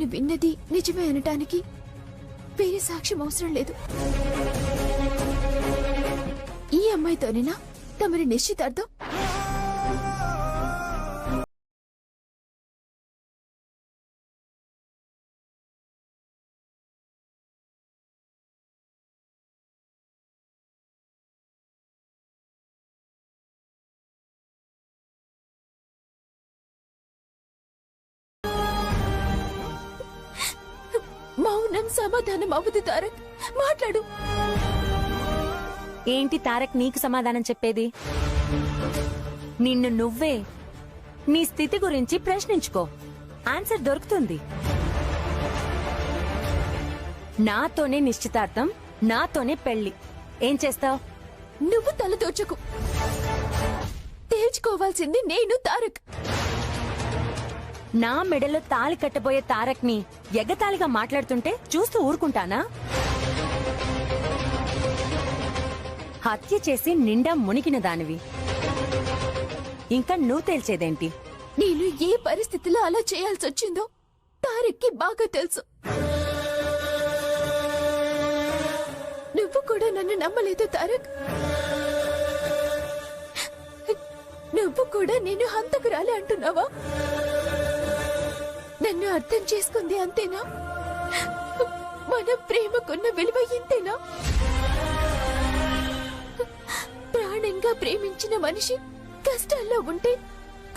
నేను విన్నది నిజమే అనటానికి వేరే సాక్ష్యం అవసరం లేదు. ఈ అమ్మాయితోనేనా తమరి నిశ్చితార్థం? మౌనం సమాధానం అవ్వదు తారక్, మాట్లాడు. ఏంటి తారక్ నీకు సమాధానం చెప్పేది? నిన్ను నువ్వే నీ స్థితి గురించి ప్రశ్నించుకో, ఆన్సర్ దొరుకుతుంది. నాతోనే నిశ్చితార్థం, నాతోనే పెళ్లి. ఏం చేస్తావ్? నువ్వు తల దోచకు. తేల్చుకోవాల్సింది నేను తారక్. నా మెడలో తాళి కట్టబోయే తారక్ ని ఎగతాళిగా మాట్లాడుతుంటే చూస్తూ ఊరుకుంటానా? హత్య చేసి నిండా మునిగిన దానివి, ఇంకా నువ్వు తేల్చేదేంటి? నేను ఏ పరిస్థితిలో అలా చేయాల్సి వచ్చిందో తారక్ కి బాగా తెలుసు. నువ్వు కూడా నన్ను నమ్మలేదు తారక్. నువ్వు కూడా నేను హంతకురాలి అంటున్నావా? నన్ను అర్థం చేసుకుంది అంతేనా? మన ప్రేమకున్న విలువ ఇంతేనా? ప్రాణంగా ప్రేమించిన మనిషి కష్టాల్లో ఉంటే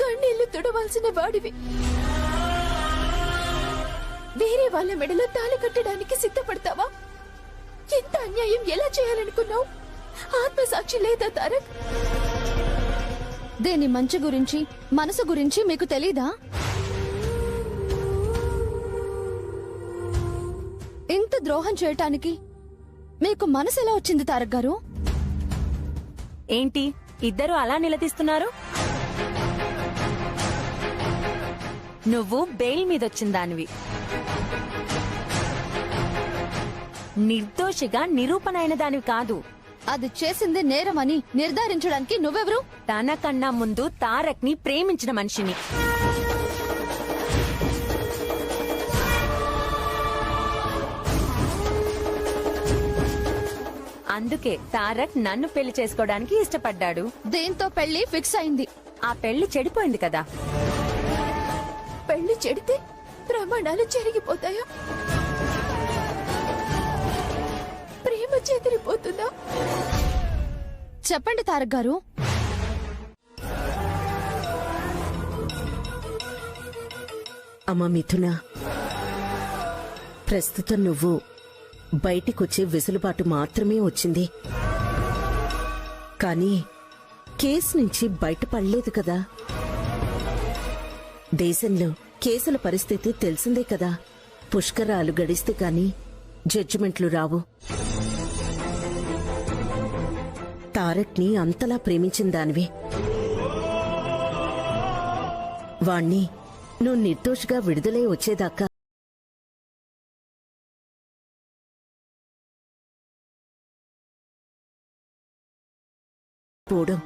కన్నీళ్లు తుడవాల్సిన వాడివి. వేరే వాళ్ళ మెడలో తాళి కట్టడానికి సిద్ధపడతావా? ఇంత అన్యాయం ఎలా చేయాలనుకున్నావు? ఆత్మసాక్షి లేదా తారక్? దేని మంచి గురించి మనసు గురించి మీకు తెలీదా? ఇంత ద్రోహం చేయటానికి మీకు మనసు ఎలా వచ్చింది తారక్ గారు? ఏంటి ఇద్దరు అలా నిలదీస్తున్నారు? నువ్వు బెయిల్ మీదొచ్చిన దానివి, నిర్దోషిగా నిరూపణ అయిన దానివి కాదు. అది చేసింది నేరమని నిర్ధారించడానికి నువ్వెవరు? తనకన్నా ముందు తారక్ ని ప్రేమించిన మనిషిని. అందుకే తారక్ నన్ను పెళ్లి చేసుకోవడానికి ఇష్టపడ్డాడు. దేంతో పెళ్లి ఫిక్స్ అయింది. ఆ పెళ్లి చెడిపోయింది కదా. పెళ్లి చెడితే ప్రమాణాలు చెరిగిపోతాయా? ప్రేమ చెదిరిపోతుందా? చెప్పండి తారక్ గారు. అమ్మా మిథున, ప్రస్తుతం నువ్వు బయటికొచ్చే వెసులుబాటు మాత్రమే వచ్చింది, కానీ కేసు నుంచి బయటపడలేదు కదా. దేశంలో కేసుల పరిస్థితి తెలిసిందే కదా. పుష్కరాలు గడిస్తే కాని జడ్జిమెంట్లు రావు. తారక్ ని అంతలా ప్రేమించిన దానివి. వాణ్ణి నువ్వు నిర్దోషిగా విడుదలై వచ్చేదాకా పోవడం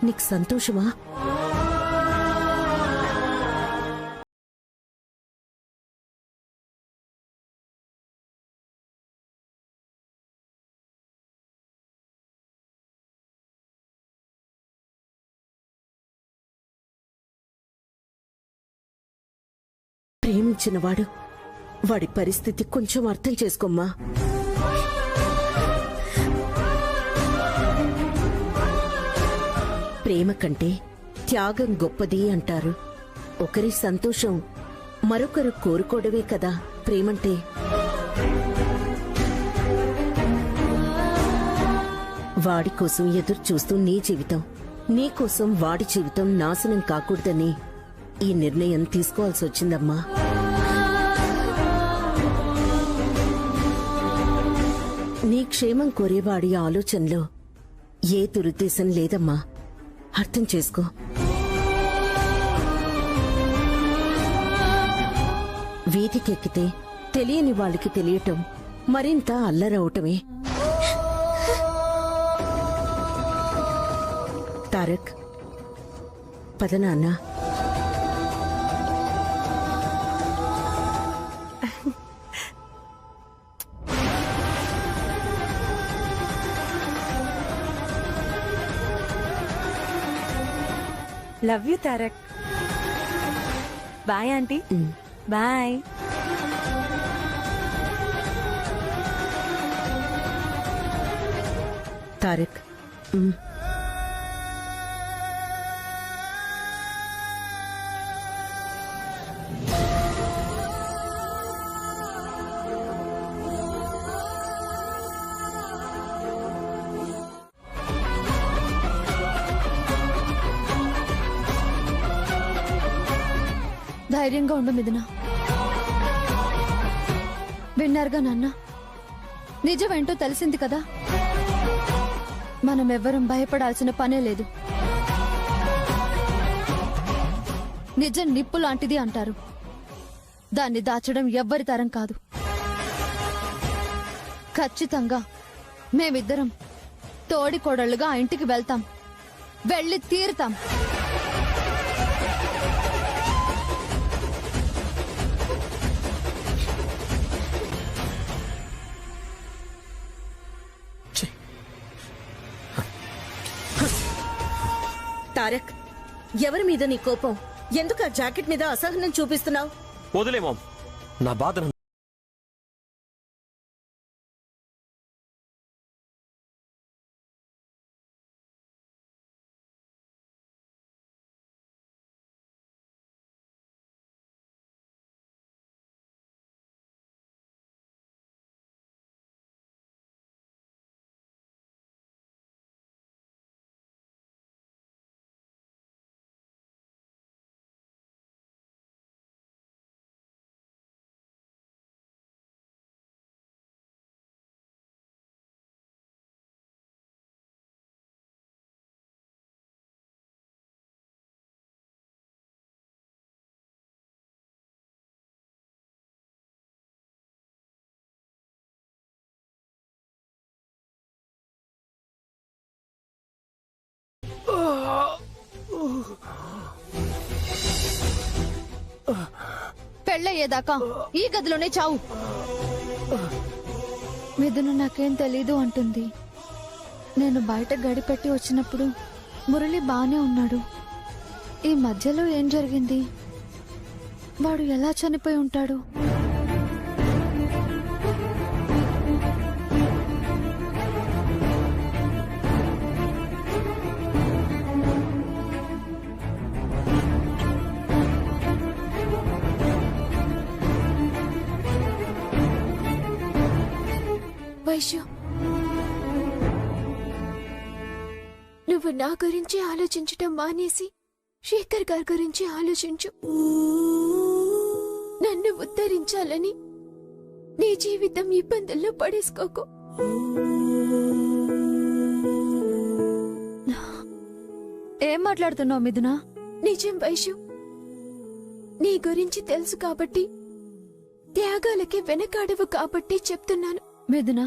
నీకు సంతోషమా? ప్రేమించినవాడు, వాడి పరిస్థితి కొంచెం అర్థం చేసుకోమ్మా. ప్రేమ కంటే త్యాగం గొప్పది అంటారు. ఒకరి సంతోషం మరొకరు కోరుకోవడమే కదా ప్రేమంటే. వాడి కోసం ఎదురు చూస్తూ నీ జీవితం, నీ కోసం వాడి జీవితం నాశనం కాకూడదని ఈ నిర్ణయం తీసుకోవాల్సి వచ్చిందమ్మా. నీ క్షేమం కోరేవాడి ఆలోచనలో ఏ దురుద్దేశం లేదమ్మా, అర్థం చేసుకో. వీధికెక్కితే తెలియని వాళ్ళకి తెలియటం మరింత అల్లరవటమే. తారక్, పద నాన్న. Love you Tarak. Bye aunty. Bye. Tarak ధైర్యంగా ఉండు మిథున. విన్నారుగా నాన్న, నిజమేంటో తెలిసింది కదా. మనం ఎవ్వరం భయపడాల్సిన పనే లేదు. నిజం నిప్పు లాంటిది అంటారు. దాన్ని దాచడం ఎవ్వరి తరం కాదు. ఖచ్చితంగా మేమిద్దరం తోడికోడళ్లుగా ఆ ఇంటికి వెళ్తాం, వెళ్ళి తీరుతాం. తారక్, ఎవరి మీద నీ కోపం? ఎందుకు ఆ జాకెట్ మీద అసహనం చూపిస్తున్నావు? వదిలే మామ్, నా బాధ పెళ్ళయ్యేదాకా ఈ గదిలోనే చావు. మిథున నాకేం తెలీదు అంటుంది. నేను బయట గడిపెట్టి వచ్చినప్పుడు మురళి బానే ఉన్నాడు. ఈ మధ్యలో ఏం జరిగింది? వాడు ఎలా చనిపోయి ఉంటాడు? వైశ్య, నువ్వు నా గురించి ఆలోచించటం మానేసి శేఖర్ గారి గురించి ఆలోచించు. నన్ను ఉద్ధరించాలని నీ జీవితం ఇబ్బందుల్లో పడేసుకోకు. ఏం మాట్లాడుతున్నావు మిథున? నిజం వైశ్య, నీ గురించి తెలుసు కాబట్టి, త్యాగాలకి వెనకాడవు కాబట్టి చెప్తున్నాను. మిథున,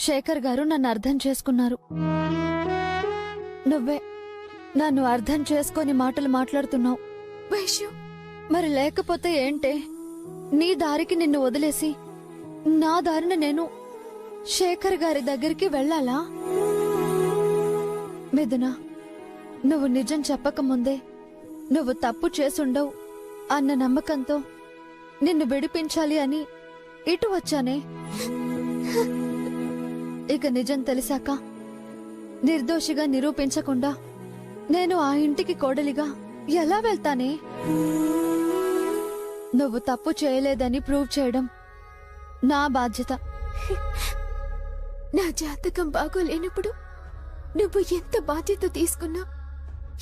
శేఖర్ గారు నన్ను అర్థం చేసుకున్నారు. నువ్వే నన్ను అర్థం చేసుకొని మాటలు మాట్లాడుతున్నావు. వైశ్య, మరి లేకపోతే ఏంటే? నీ దారికి నిన్ను వదిలేసి నా దారిని నేను శేఖర్ గారి దగ్గరికి వెళ్ళాలా? మిథున, నువ్వు నిజం చెప్పకముందే నువ్వు తప్పు చేసుండవు అన్న నమ్మకంతో నిన్ను విడిపించాలి అని ఇటు వచ్చానే. ఇక నిజం తెలిసాక నిర్దోషిగా నిరూపించకుండా నేను ఆ ఇంటికి కోడలిగా ఎలా వెళ్తానే? నువ్వు తప్పు చేయలేదని ప్రూవ్ చేయడం నా బాధ్యత. నా జాతకం బాగోలేనప్పుడు నువ్వు ఎంత బాధ్యత తీసుకున్నా,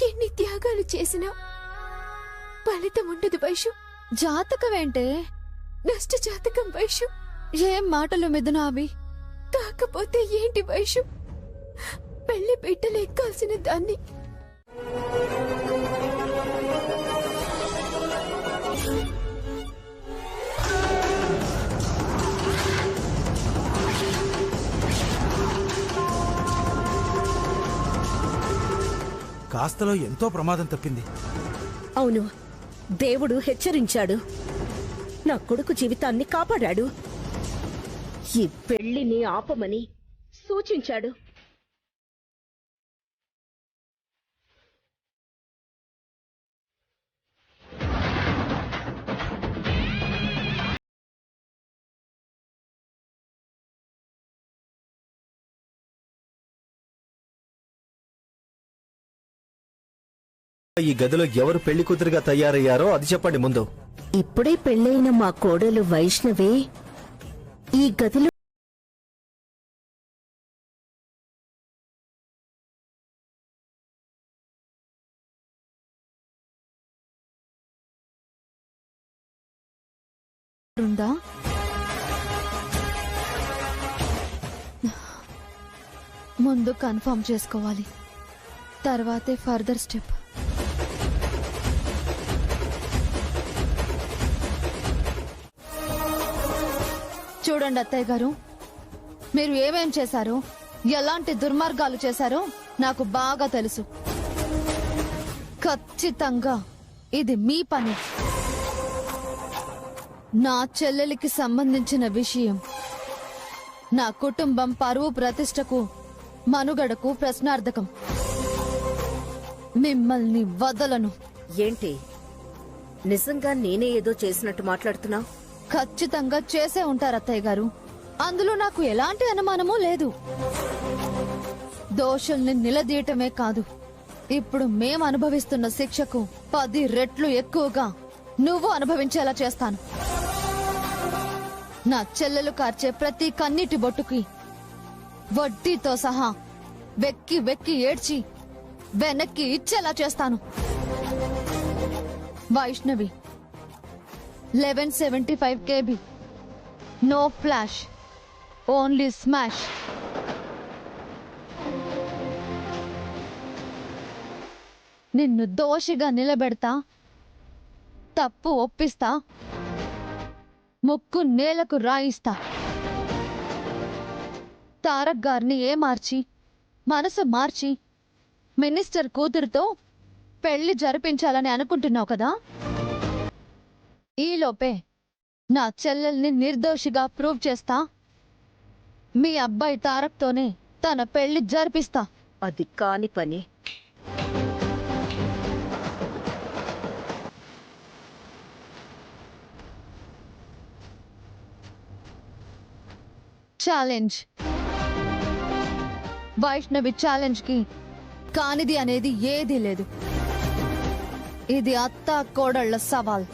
ఎన్ని త్యాగాలు చేసినా ఫలితం ఉండదు వైషు. జాతకమేంటే? నష్ట జాతకం వైషు. ఏం మాటలు మిథున అవి? కాకపోతే ఏంటి వైషు, పెళ్లి బిడ్డలు ఎక్కాల్సిన దాన్ని కాస్తలో ఎంతో ప్రమాదం తప్పింది. అవును, దేవుడు హెచ్చరించాడు. నా కొడుకు జీవితాన్ని కాపాడాడు. ఈ పెళ్లిని ఆపమని సూచించాడు. ఈ గదిలో ఎవరు పెళ్లి కూతురుగా తయారయ్యారో అది చెప్పండి ముందు. ఇప్పుడే పెళ్ళైన మా కోడలు వైష్ణవి ఈ గదిలో ఉందా? ముందు కన్ఫర్మ్ చేసుకోవాలి, తర్వాతే ఫర్దర్ స్టెప్. చూడండి అత్తయ్య గారు, మీరు ఏమేం చేశారో, ఎలాంటి దుర్మార్గాలు చేశారో నాకు బాగా తెలుసు. ఖచ్చితంగా ఇది మీ పని. నా చెల్లెలికి సంబంధించిన విషయం నా కుటుంబం పరువు ప్రతిష్టకు మనుగడకు ప్రశ్నార్థకం. మిమ్మల్ని వదలను. ఏంటి నిజంగా నేనే ఏదో చేసినట్టు మాట్లాడుతున్నావు? ఖచ్చితంగా చేసే ఉంటారు అత్తయ్య గారు, అందులో నాకు ఎలాంటి అనుమానమూ లేదు. దోషుల్ని నిలదీయటమే కాదు, ఇప్పుడు మేం అనుభవిస్తున్న శిక్షకు 10 రెట్లు ఎక్కువగా నువ్వు అనుభవించేలా చేస్తాను. నా చెల్లెలు కార్చే ప్రతి కన్నీటి బొట్టుకి వడ్డీతో సహా వెక్కి వెక్కి ఏడ్చి వెనక్కి ఇచ్చేలా చేస్తాను. Vaishnavi 1175 KB, no flash, only smash. నిన్ను దోషిగా నిలబెడతా, తప్పు ఒప్పిస్తా, ముక్కు నేలకు రాయిస్తా. తారక్ గారిని మార్చి మనసు మార్చి మినిస్టర్ కూతురుతో పెళ్లి జరిపించాలని అనుకుంటున్నావు కదా? ఈలోపే నా చెల్లెల్ని నిర్దోషిగా ప్రూవ్ చేస్తా, మీ అబ్బాయి తారక్తోనే తన పెళ్లి జరిపిస్తా. అది కాని పని. ఛాలెంజ్. వైష్ణవి ఛాలెంజ్ కి కానిది అనేది ఏదీ లేదు. ఇది అత్త కోడళ్ల సవాల్.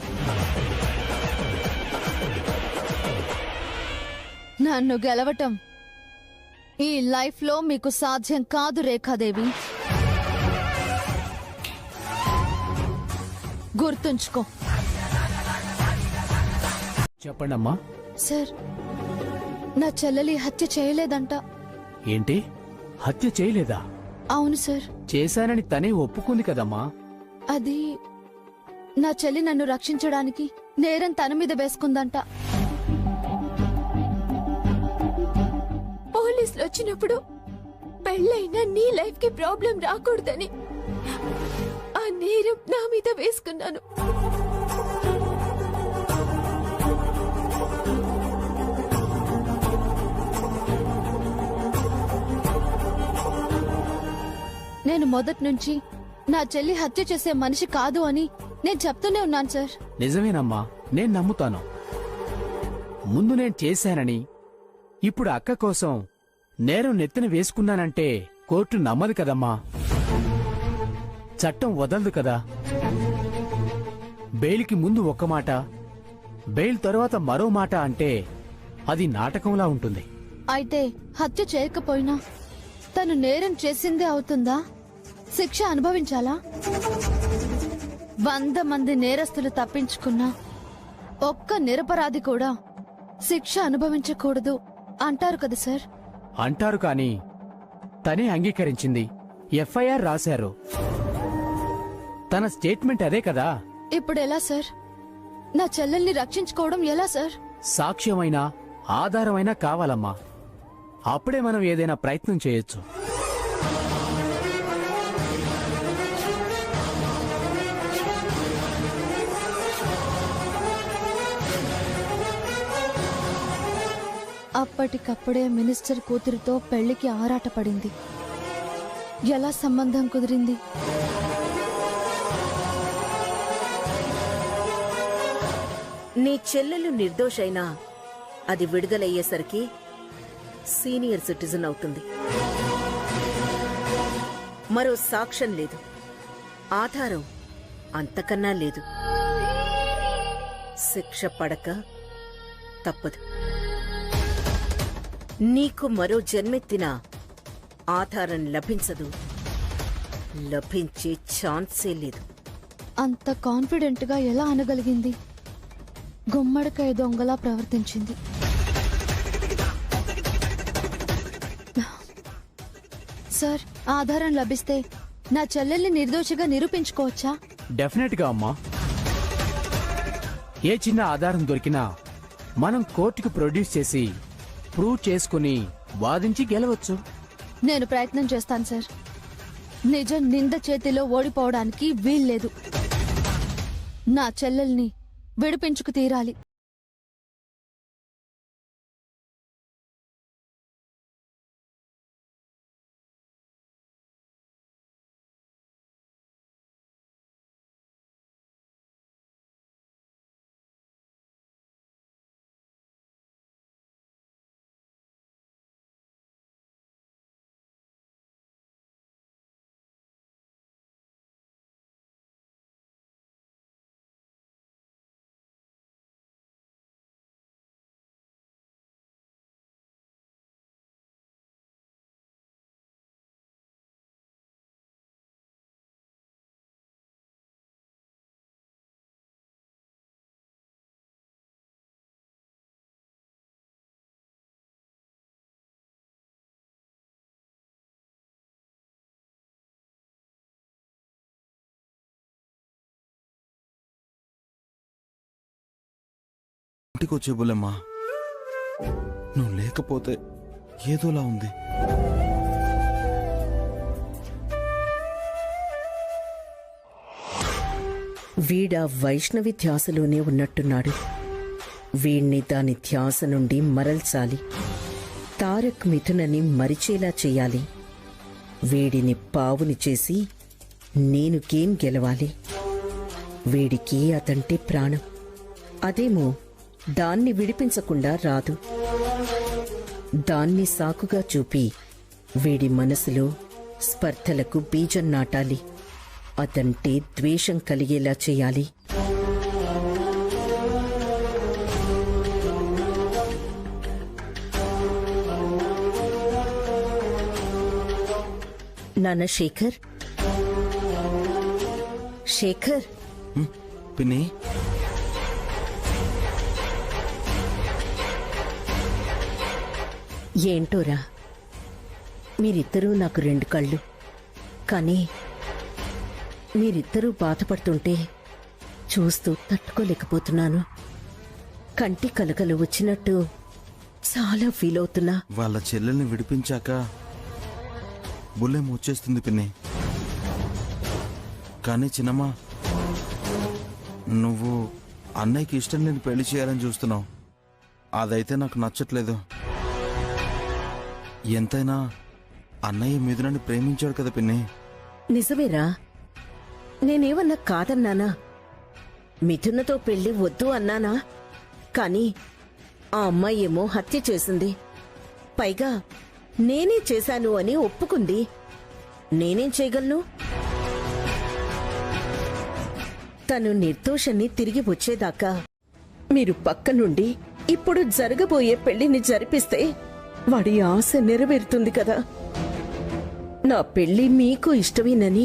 నన్ను గెలవటం ఈ లైఫ్ లో మీకు సాధ్యం కాదు రేఖాదేవి, గుర్తుంచుకో. చెప్పండమ్మా. సార్, నా చెల్లెలి హత్య చేయలేదంట. ఏంటి, హత్య చేయలేదా? అవును సార్. చేశానని తనే ఒప్పుకుంది కదమ్మా. అది నా చెల్లి నన్ను రక్షించడానికి నేరం తన మీద వేసుకుందంట. పోలీసులు వచ్చినప్పుడు పెళ్ళైనా నీ లైఫ్ కి ప్రాబ్లం రాకూడదని ఆ నేరం నా మీద వేసుకున్నాను. నేను మొదటి నుంచి నా చెల్లి హత్య చేసే మనిషి కాదు అని నేను చెప్తూనే ఉన్నాను సార్. నిజమేనమ్మా, నేను నమ్ముతాను. ముందు నేను చేశానని, ఇప్పుడు అక్క కోసం నేరం నెత్తిన వేసుకున్నానంటే కోర్టు నమ్మదు కదమ్మా. చట్టం వదలదు కదా. బెయిల్కి ముందు ఒక మాట, బెయిల్ తరువాత మరో మాట అంటే అది నాటకంలా ఉంటుంది. అయితే హత్య చేయకపోయినా తను నేరం చేసిందే అవుతుందా? శిక్ష అనుభవించాలా? 100 మంది నేరస్తులు తప్పించుకున్నా ఒక్క నిరపరాధి కూడా శిక్ష అనుభవించకూడదు అంటారు కదా సార్? అంటారు కాని తనే అంగీకరించింది. ఎఫ్ఐఆర్ రాశారు. తన స్టేట్మెంట్ అదే కదా. ఇప్పుడెలా సార్? నా చెల్లెల్ని రక్షించుకోవడం ఎలా సార్? సాక్ష్యమైనా ఆధారమైనా కావాలమ్మా. అప్పుడే మనం ఏదైనా ప్రయత్నం చేయొచ్చు. అప్పటికప్పుడే మినిస్టర్ కూతురితో పెళ్లికి ఆరాటపడింది. ఎలా సంబంధం కుదిరింది? నీ చెల్లెలు నిర్దోషైనా అది విడుదలయ్యేసరికి సీనియర్ సిటిజన్ అవుతుంది. మరో సాక్ష్యం లేదు, ఆధారం అంతకన్నా లేదు. శిక్ష పడక తప్పదు. నీకు మరో జన్మెత్తిన ఆధారం లభించదు, లభించే ఛాన్సే లేదు. అంత కాన్ఫిడెంట్ గా ఎలా అనగలిగింది? గుమ్మడికాయ దొంగలా ప్రవర్తించింది. సార్, ఆధారం లభిస్తే నా చెల్లెల్ని నిర్దోషిగా నిరూపించుకోవచ్చా? డెఫినెట్ గా అమ్మా. ఏ చిన్న ఆధారం దొరికినా మనం కోర్టుకు ప్రొడ్యూస్ చేసి ప్రూవ్ చేసుకుని వాదించి గెలవచ్చు. నేను ప్రయత్నం చేస్తాను సార్. నిజం నింద చేతిలో ఓడిపోవడానికి వీల్లేదు. నా చెల్లెల్ని విడిపించుకు తీరాలి. ఇంటికి వచ్చే బుల్లెమ్మా, నువ్వు లేకపోతే ఏదోలా ఉంది. వీడా వైష్ణవి ధ్యాసలోనే ఉన్నట్టున్నాడు. వీణ్ణి దాని ధ్యాస నుండి మరల్చాలి. తారక్ మిథునని మరిచేలా చెయ్యాలి. వీడిని పావుని చేసి నేను గేమ్ గెలవాలి. వీడికి అతంటే ప్రాణం. అదేమో దాన్ని విడిపించకుండా రాదు. దాన్ని సాకుగా చూపి వీడి మనసులో స్పర్ధలకు బీజం నాటాలి. అదంటే ద్వేషం కలిగేలా చేయాలి. నాన్న శేఖర్, శేఖర్. పిన్ని, ఏంటోరా, మీరిద్దరూ నాకు రెండు కళ్ళు. కానీ మీరిద్దరూ బాధపడుతుంటే చూస్తూ తట్టుకోలేకపోతున్నాను. కంటి కలకలు వచ్చినట్టు చాలా ఫీల్ అవుతున్నా. వాళ్ళ చెల్లెల్ని విడిపించాక బుల్లెం వచ్చేస్తుంది పిన్ని. కానీ చిన్నమ్మా, నువ్వు అన్నయ్యకి ఇష్టం లేని పెళ్లి చేయాలని చూస్తున్నావు. అదైతే నాకు నచ్చట్లేదు. ఎంతైనా అన్నయ్య మిథునని ప్రేమించాడు కదా పిన్ని. నిజమేరా, నేనేమన్నా కాదన్నానా? మిథునతో పెళ్లి వద్దు అన్నానా? కానీ ఆ అమ్మాయి ఏమో హత్య చేసింది. పైగా నేనే చేశాను అని ఒప్పుకుంది. నేనేం చేయగలను? తను నిర్దోషాన్ని తిరిగి వచ్చేదాకా మీరు పక్క నుండి ఇప్పుడు జరగబోయే పెళ్లిని జరిపిస్తే వాడి ఆశ నెరవేరుతుంది కదా. నా పెళ్లి మీకు ఇష్టమేనని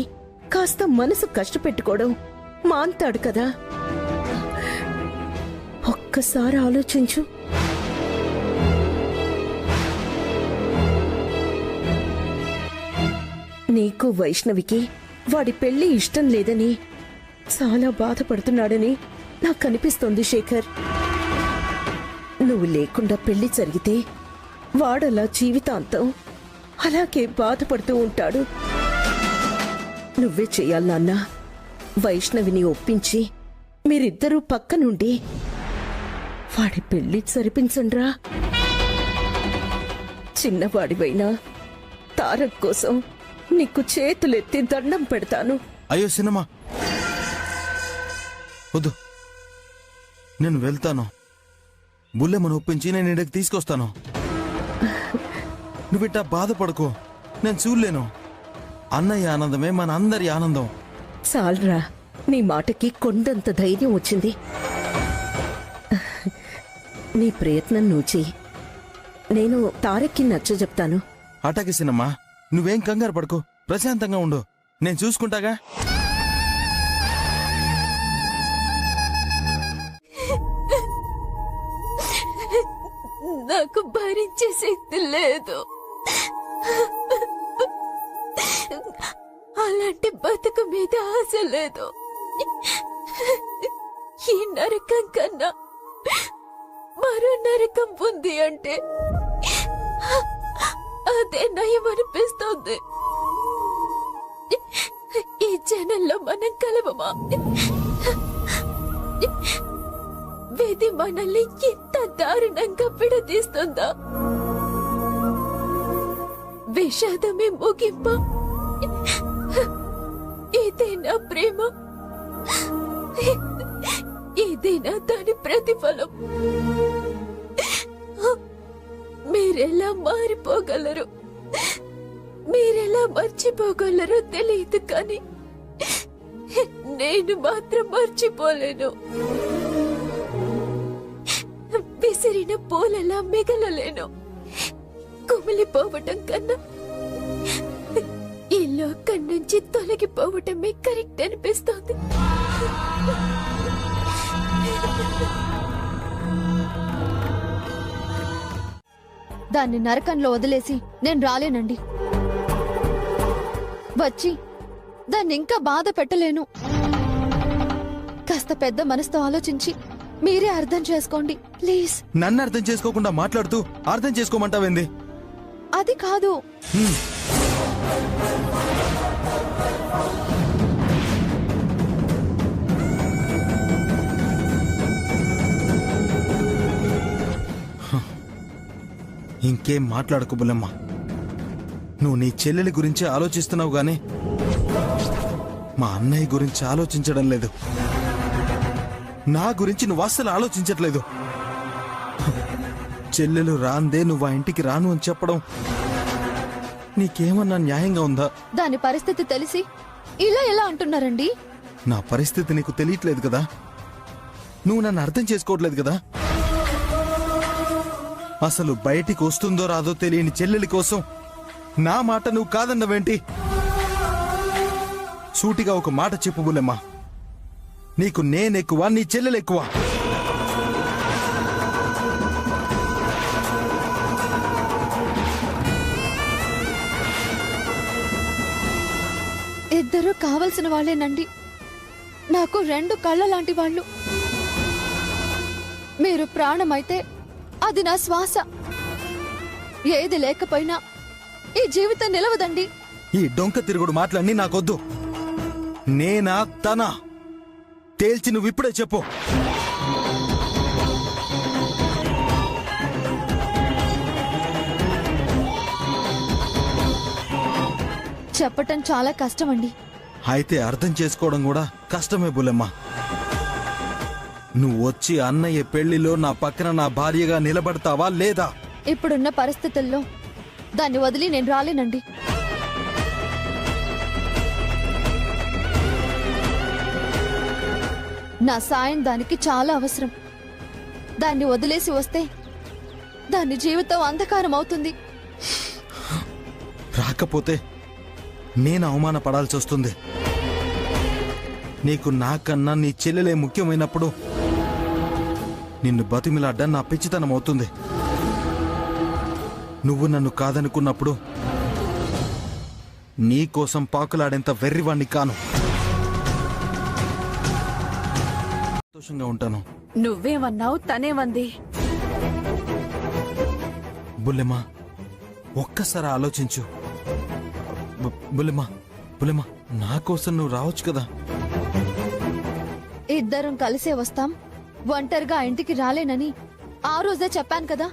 కాస్త మనసు కష్టపెట్టుకోవడం మాంతాడు కదా. ఒక్కసారి ఆలోచించు. నీకు వైష్ణవికి వాడి పెళ్లి ఇష్టం లేదని చాలా బాధపడుతున్నాడని నాకు అనిపిస్తోంది శేఖర్. నువ్వు లేకుండా పెళ్లి జరిగితే వాడలా జీవితాంతం అలాగే బాధపడుతూ ఉంటాడు. నువ్వే చెయ్యాలి నాన్నా. వైష్ణవిని ఒప్పించి మీరిద్దరూ పక్క నుండి వాడి పెళ్లి జరిపించండ్రా. చిన్నవాడివైనా తారక్ కోసం నీకు చేతులెత్తి దండం పెడతాను. అయ్యో సినిమా వద్దు, నేను వెళ్తాను. బుల్లెమ్మను ఒప్పించి నేను ఇక్కడికి తీసుకొస్తాను. నువ్విట్టా బాధపడకు, నేను చూడలేను. అన్నయ్య ఆనందమే మన అందరి ఆనందం. చాలరా, నీ మాటకి కొండంత ధైర్యం వచ్చింది. నీ ప్రయత్నం నువ్వు చెయ్యి. నేను తారక్కి నచ్చ చెప్తాను. అటాకి సినమ్మా, నువ్వేం కంగారు పడుకో, ప్రశాంతంగా ఉండు, నేను చూసుకుంటాగా. నాకు భరించే శక్తి లేదు. అలాంటి బతుకు మీద ఆశ లేదు. ఈ నరకం కన్నా మరో నరకం ఉంది అంటే అదే నయం అనిపిస్తోంది. ఈ జనంలో మనం కలవమా? విధి మనల్ని ఇంత దారుణంగా విడదీస్తుందా? విషాదమే ముగింప? ఇదేనా ప్రేమ? ఇదేనా దాని ప్రతిఫలం? మీరెలా మారిపోగలరు, మీరెలా మర్చిపోగలరో తెలియదు, కానీ నేను మాత్రం మర్చిపోలేను. విసిరిన పూలలా మిగలలేను. కుమిలిపోవటం కన్నా ఈ లోకం నుంచి తొలగిపోవటమే కరెక్ట్ అనిపిస్తోంది. దాన్ని నరకంలో వదిలేసి నేను రాలేనండి. వచ్చి దాన్ని ఇంకా బాధ పెట్టలేను. కాస్త పెద్ద మనసుతో ఆలోచించి మీరే అర్థం చేసుకోండి ప్లీజ్. నన్ను అర్థం చేసుకోకుండా మాట్లాడుతూ అర్థం చేసుకోమంటావేంది? అది కాదు. ఇంకేం మాట్లాడకు బుల్లమ్మ. నువ్వు నీ చెల్లెలి గురించి ఆలోచిస్తున్నావు గానీ మా అన్నయ్య గురించి ఆలోచించడం లేదు. నా గురించి నువ్వు అస్సలు ఆలోచించట్లేదు. చెల్లెలు రాందే నువ్వు ఆ ఇంటికి రాను అని చెప్పడం నీకేమన్నా న్యాయంగా ఉందా? దాని పరిస్థితి తెలిసి ఇలా ఎలా అంటున్నారండి? నా పరిస్థితి నీకు తెలియట్లేదు కదా, నువ్వు నన్ను అర్థం చేసుకోవట్లేదు కదా. అసలు బయటికి వస్తుందో రాదో తెలియని చెల్లెలి కోసం నా మాట నువ్వు కాదన్నవేంటి? సూటిగా ఒక మాట చెప్పు బుల్లెమ్మా, నీకు నేనెక్కువ, నీ చెల్లెలు ఎక్కువ? ఇద్దరూ కావలసిన వాళ్ళేనండి. నాకు రెండు కళ్ళ లాంటి వాళ్ళు. మీరు ప్రాణమైతే అది నా శ్వాస. ఏది లేకపోయినా ఈ జీవితం నిలవదండి. ఈ డొంక తిరుగుడు మాటలన్నీ నాకొద్దు. నేనా తనా తేల్చి నువ్వు ఇప్పుడే చెప్పు. చెప్పటం చాలా కష్టమండి. అయితే అర్థం చేసుకోవడం కూడా కష్టమే బుల్లెమ్మ. నువ్వు వచ్చి అన్నయ్య పెళ్లిలో నా పక్కన నా భార్యగా నిలబడతావా లేదా? ఇప్పుడున్న పరిస్థితుల్లో దాన్ని వదిలి నేను రాలేనండి. నా సాయం దానికి చాలా అవసరం. దాన్ని వదిలేసి వస్తే దాని జీవితం అంధకారం అవుతుంది. రాకపోతే నేను అవమానపడాల్సి వస్తుంది. నీకు నాకన్నా నీ చెల్లెలే ముఖ్యమైనప్పుడు నిన్ను బతిమిలాడ్డం నా పిచ్చితనం అవుతుంది. నువ్వు నన్ను కాదనుకున్నప్పుడు నీకోసం పాకులాడేంత వెర్రివాణ్ణి కాను. సంతోషంగా ఉంటాను. నువ్వేమన్నావు, తనేమంది? బుల్లెమ్మా, ఒక్కసారి ఆలోచించు. బుల్లెమ్మా, బుల్లెమ్మా, నా కోసం నువ్వు రావచ్చు కదా. ఇద్దరం కలిసే వస్తాం. ఒంటరిగా ఇంటికి రాలేనని ఆ రోజే చెప్పాను కదా.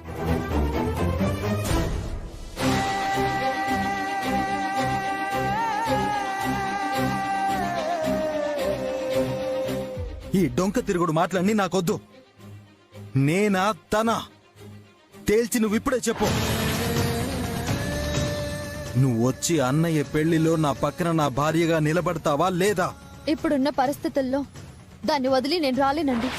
ఈ డొంక తిరుగుడు మాటలన్నీ నాకొద్దు. నేనా తనా తేల్చి నువ్వు ఇప్పుడే చెప్పు. నువ్వు వచ్చి అన్నయ్య పెళ్లిలో నా పక్కన నా భార్యగా నిలబడతావా లేదా? ఇప్పుడున్న పరిస్థితుల్లో దాన్ని వదిలి నేను రాలేనండి.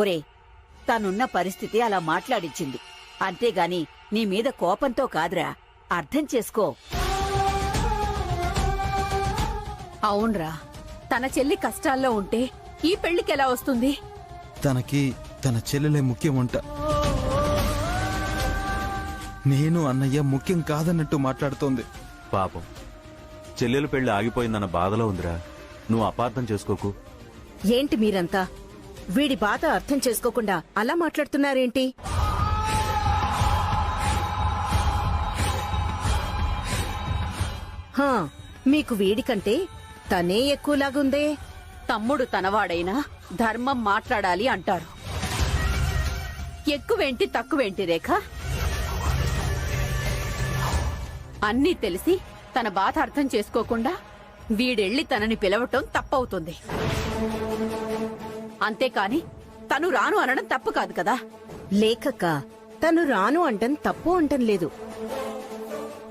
ఒరే, తనున్న పరిస్థితి అలా మాట్లాడించింది. అంతేగాని నీ మీద కోపంతో కాదురా, అర్థం చేసుకో. అవునరా, తన చెల్లి కష్టాల్లో ఉంటే ఈ పెళ్లికెలా వస్తుంది? తనకి తన చెల్లెలే ముఖ్యమంట. నేను అన్నయ్య ముఖ్యం కాదన్నట్టు మాట్లాడుతోంది. పాపం చెల్లెలు పెళ్లి ఆగిపోయిందన్న బాధలో ఉందిరా. నువ్వు అపార్థం చేసుకోకు. ఏంటి మీరంతా వీడి బాధ అర్థం చేసుకోకుండా అలా మాట్లాడుతున్నారేంటి? హా, మీకు వీడికంటే తనే ఎక్కువలాగుందే. తమ్ముడు తనవాడైనా ధర్మం మాట్లాడాలి అంటారు. ఎక్కువేంటి తక్కువేంటి రేఖ? అన్నీ తెలిసి తన బాధ అర్థం చేసుకోకుండా వీడెళ్లి తనని పిలవటం తప్పవుతుంది. అంతేకాని తను రాను అనడం తప్పు కాదు కదా. లేకక్క, తను రాను అంటం తప్పు అంటం లేదు.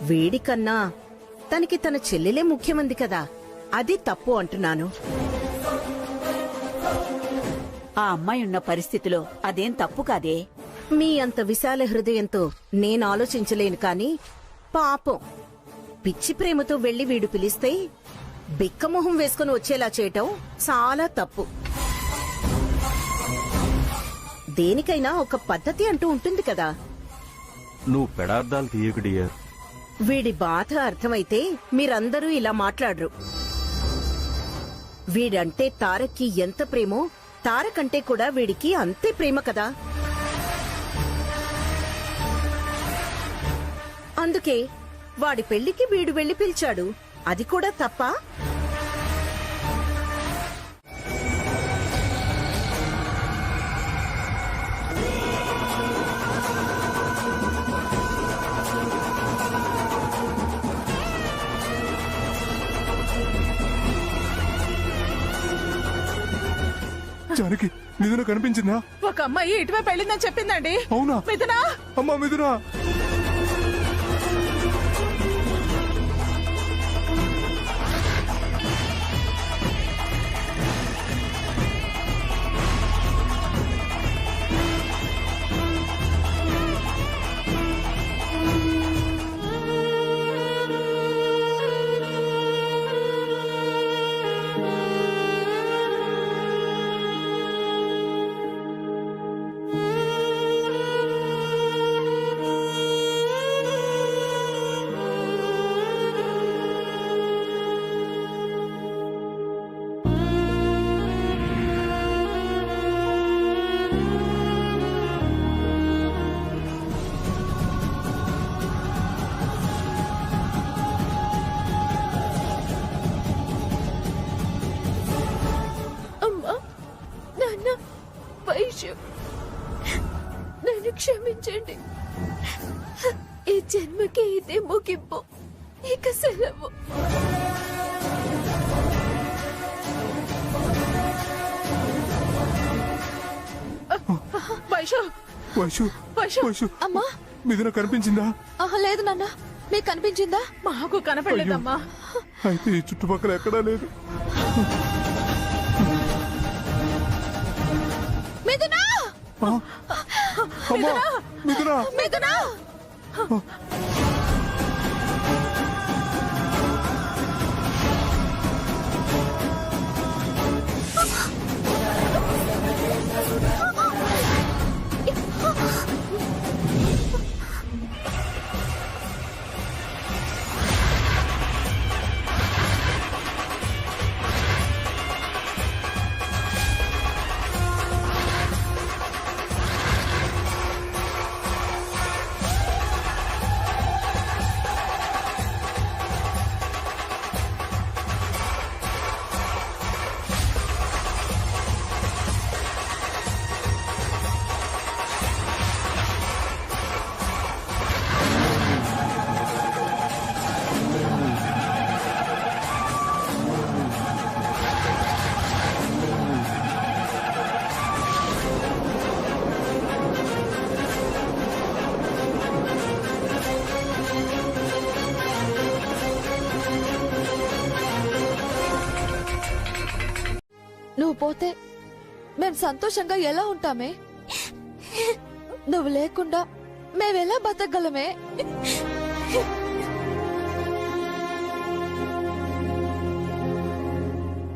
వీడికన్నా తనకి తన చెల్లెలే ముఖ్యమంది కదా, అది తప్పు అంటున్నాను. ఆ అమ్మాయి ఉన్న పరిస్థితిలో అదేం తప్పు కాదే. మీ అంత విశాల హృదయంతో నేను ఆలోచించలేను కాని, పాపం పిచ్చి ప్రేమతో వెళ్లి వీడు పిలిస్తే బిక్కమొహం వేసుకుని వచ్చేలా చేయటం చాలా తప్పు. దేనికైనా ఒక పద్ధతి అంటూ ఉంటుంది కదా. నువ్వు పెడార్థాలు తీయకు డియర్. వీడి బాధ అర్థమైతే మీరందరూ ఇలా మాట్లాడరు. వీడంటే తారక్కి ఎంత ప్రేమో తారకంటే కూడా వీడికి అంతే ప్రేమ కదా. అందుకే వాడి పెళ్లికి వీడు వెళ్లి పిలిచాడు. అది కూడా తప్పా? జానకి, మిథున కనిపించిందా? ఒక అమ్మాయి ఇటువైపు వెళ్ళిందని చెప్పిందండి. అవునా? మిథునా, అమ్మా మిథున! నన్ను క్షమించండి. ఈ జన్మకి ఇదే ముగింపు. ఇక సెలవు. అమ్మా, మిథున కనిపించిందా? లేదు నాన్న, మీకు కనిపించిందా? మాకు కనపడలేదమ్మా. అయితే ఈ చుట్టుపక్కల ఎక్కడా లేదు. మిథునా! మిథునా! మిథునా! నువ్వు పోతే మేం సంతోషంగా ఎలా ఉంటామే? నువ్వు లేకుండా మేమెలా బతకగలమే?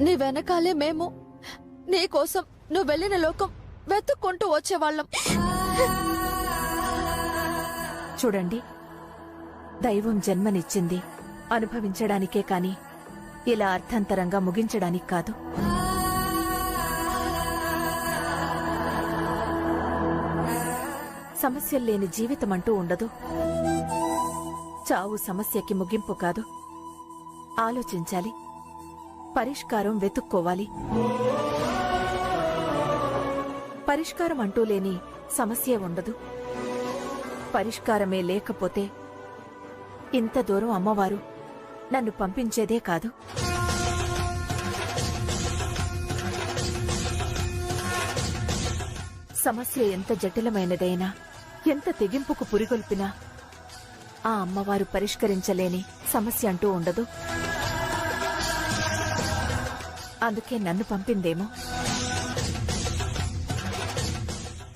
నీ వెనకాలే మేము నీకోసం నువ్వు వెళ్ళిన లోకం వెతుక్కుంటూ వచ్చేవాళ్ళం. చూడండి, దైవం జన్మనిచ్చింది అనుభవించడానికే కాని ఇలా అర్థంతరంగా ముగించడానికి కాదు. సమస్యల్లేని జీవితం అంటూ ఉండదు. చావు సమస్యకి ముగింపు కాదు. ఆలోచించాలి, పరిష్కారం వెతుక్కోవాలి. పరిష్కారం అంటూ లేని సమస్య ఉండదు. పరిష్కారమే లేకపోతే ఇంత దూరం అమ్మవారు నన్ను పంపించేదే కాదు. సమస్య ఎంత జటిలమైనదైనా, ఎంత తెగింపుకు పురిగొల్పినా ఆ అమ్మవారు పరిష్కరించలేని సమస్య అంటూ ఉండదు. అందుకే నన్ను పంపిందేమో.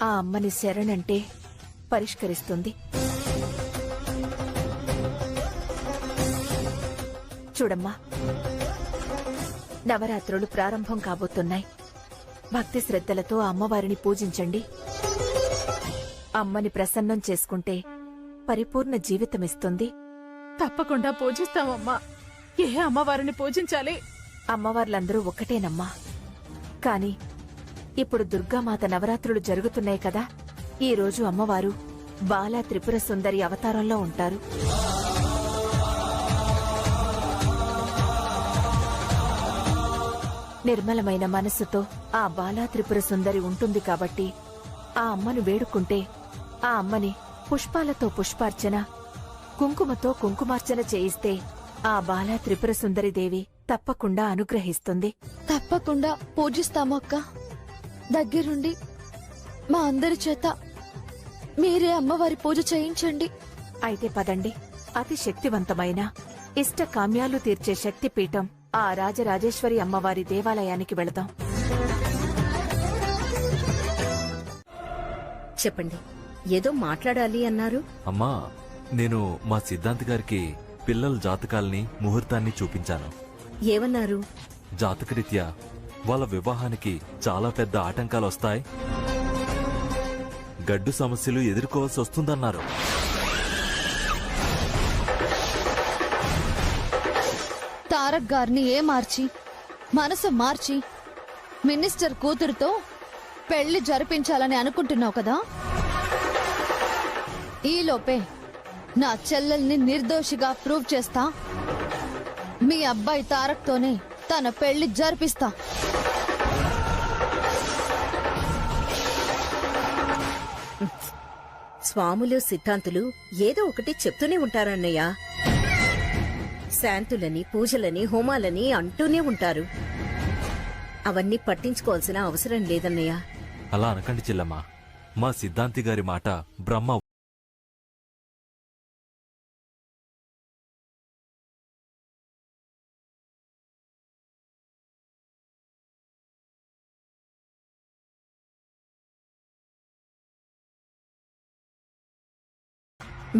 ఆ అమ్మని శరణంటే పరిష్కరిస్తుంది. చూడమ్మా, నవరాత్రులు ప్రారంభం కాబోతున్నాయి. భక్తి శ్రద్ధలతో అమ్మవారిని పూజించండి. అమ్మని ప్రసన్నం చేసుకుంటే పరిపూర్ణ జీవితమిస్తుంది. తప్పకుండా పూజిస్తామమ్మా. ఏ అమ్మవారిని పూజించాలి? అమ్మవార్లందరూ ఒక్కటేనమ్మా. కాని ఇప్పుడు దుర్గామాత నవరాత్రులు జరుగుతున్నాయి కదా, ఈ రోజు అమ్మవారు బాలా త్రిపుర సుందరి అవతారంలో ఉంటారు. నిర్మలమైన మనస్సుతో ఆ బాలా త్రిపుర సుందరి ఉంటుంది కాబట్టి ఆ అమ్మను వేడుకుంటే ఆ అమ్మని పుష్పాలతో పుష్పార్చన, కుంకుమతో కుంకుమార్చన చేయిస్తే ఆ బాలా త్రిపుర సుందరి దేవి తప్పకుండా అనుగ్రహిస్తుంది. తప్పకుండా పూజిస్తాము అక్క. దగ్గరుండి మా అందరి చేత మీరే అమ్మవారి పూజ చేయించండి. అయితే పదండి, అతి శక్తివంతమైన ఇష్ట కామ్యాలు తీర్చే శక్తిపీఠం ఆ రాజరాజేశ్వరి అమ్మవారి దేవాలయానికి వెళదాం. చెప్పండి, ఏదో మాట్లాడాలి అన్నారు. అమ్మా, నేను మా సిద్ధాంత్ గారికి పిల్లల జాతకాల్ని, ముహూర్తాన్ని చూపించాను. ఏమన్నారు? జాతకరీత్యా వాళ్ళ వివాహానికి చాలా పెద్ద ఆటంకాలు వస్తాయి, గడ్డు సమస్యలు ఎదుర్కోవాల్సి వస్తుందన్నారు. తారక్ గారిని మనసు మార్చి మినిస్టర్ కూతురుతో పెళ్లి జరిపించాలని అనుకుంటున్నావు కదా? ఈలోపే నా చెల్లెల్ని నిర్దోషిగా ప్రూవ్ చేస్తా. మీ అబ్బాయి తారక్ తోనే తన పెళ్లి జరిపిస్తా. స్వాములు, సిద్ధాంతులు ఏదో ఒకటి చెప్తూనే ఉంటారన్నయ్య. శాంతులని, పూజలని, హోమాలని అంటూనే ఉంటారు. అవన్నీ పట్టించుకోవాల్సిన అవసరం లేదన్నయ్య. అలా అనకండి చెల్లమ్మా. మా సిద్ధాంతి గారి మాట బ్రహ్మ.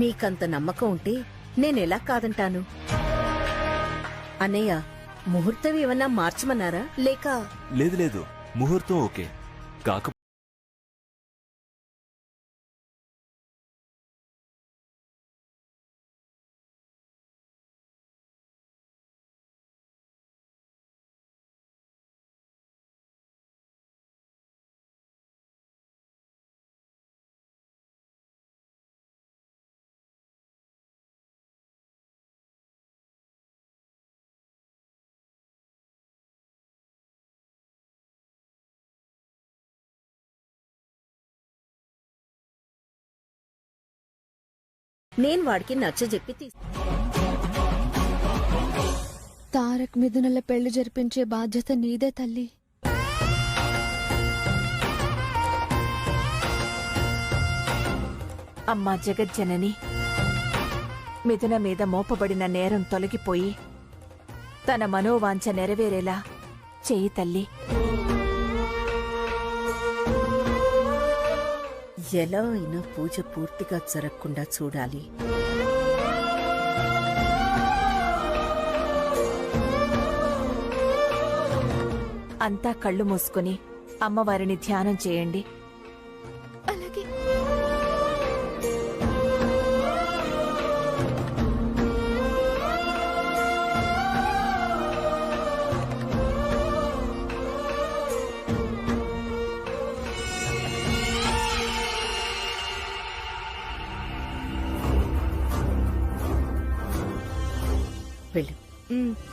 మీకంత నమ్మకం ఉంటే నేనెలా కాదంటాను? అన్నయ్య, ముహూర్తం ఏమన్నా మార్చమన్నారా లేక? లేదు లేదు, ముహూర్తం ఓకే. కాక నేను వాడికి నచ్చజెప్పి తారక్ మిథునల పెళ్లి జరిపించే బాధ్యత నీదే తల్లి. అమ్మా జగజ్జనని, మిథున మీద మోపబడిన నేరం తొలగిపోయి తన మనోవాంఛ నెరవేరేలా చెయ్యి తల్లి. ఎలా అయినా పూజ పూర్తిగా జరగకుండా చూడాలి. అంతా కళ్ళు మూసుకుని అమ్మవారిని ధ్యానం చేయండి. అలాగే. వెళ్ళు.